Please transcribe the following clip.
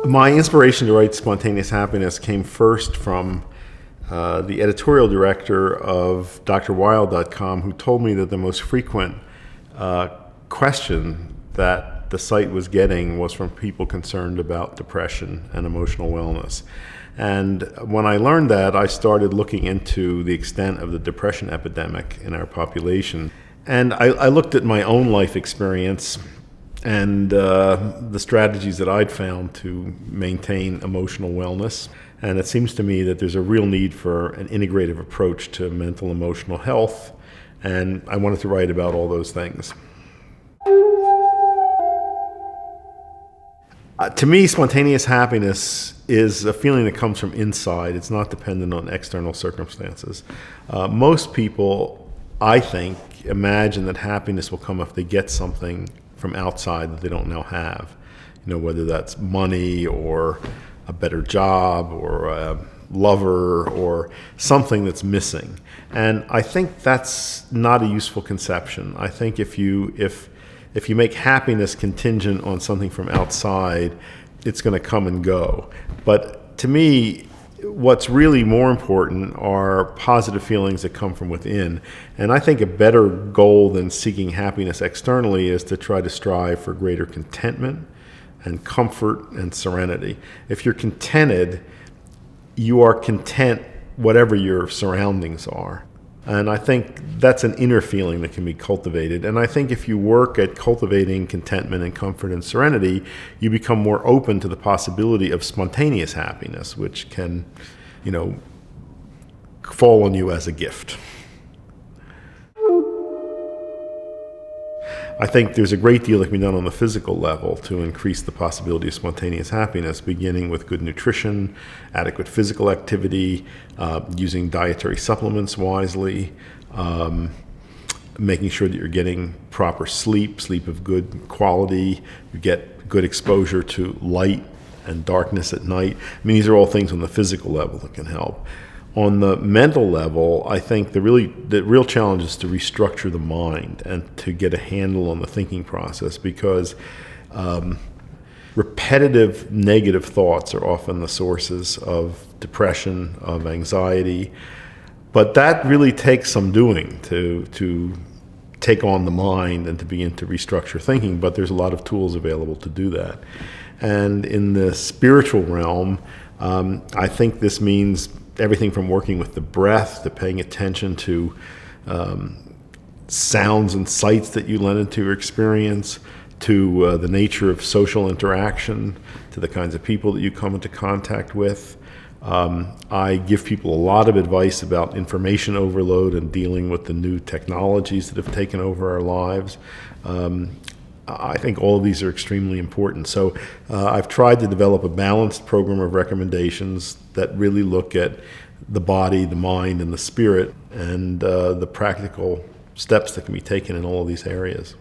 My inspiration to write Spontaneous Happiness came first from the editorial director of drweil.com, who told me that the most frequent question that the site was getting was from people concerned about depression and emotional wellness. And when I learned that, I started looking into the extent of the depression epidemic in our population. And I looked at my own life experience and the strategies that I'd found to maintain emotional wellness. And it seems to me that there's a real need for an integrative approach to mental and emotional health. And I wanted to write about all those things. To me, spontaneous happiness is a feeling that comes from inside. It's not dependent on external circumstances. Most people, I think, imagine that happiness will come if they get something from outside that they don't now have. Whether that's money or a better job or a lover or something that's missing. And I think that's not a useful conception. I think if you make happiness contingent on something from outside, it's going to come and go. But to me, what's really more important are positive feelings that come from within. And I think a better goal than seeking happiness externally is to try to strive for greater contentment and comfort and serenity. If you're contented, you are content whatever your surroundings are. And I think that's an inner feeling that can be cultivated. And I think if you work at cultivating contentment and comfort and serenity, you become more open to the possibility of spontaneous happiness, which can, fall on you as a gift. I think there's a great deal that can be done on the physical level to increase the possibility of spontaneous happiness, beginning with good nutrition, adequate physical activity, using dietary supplements wisely, making sure that you're getting proper sleep of good quality, you get good exposure to light and darkness at night. These are all things on the physical level that can help. On the mental level, I think the real challenge is to restructure the mind and to get a handle on the thinking process, because repetitive negative thoughts are often the sources of depression, of anxiety. But that really takes some doing to take on the mind and to begin to restructure thinking. But there's a lot of tools available to do that. And in the spiritual realm, I think this means everything from working with the breath to paying attention to sounds and sights that you let into your experience, to the nature of social interaction, to the kinds of people that you come into contact with. I give people a lot of advice about information overload and dealing with the new technologies that have taken over our lives. I think all of these are extremely important. So I've tried to develop a balanced program of recommendations that really look at the body, the mind, and the spirit, and the practical steps that can be taken in all of these areas.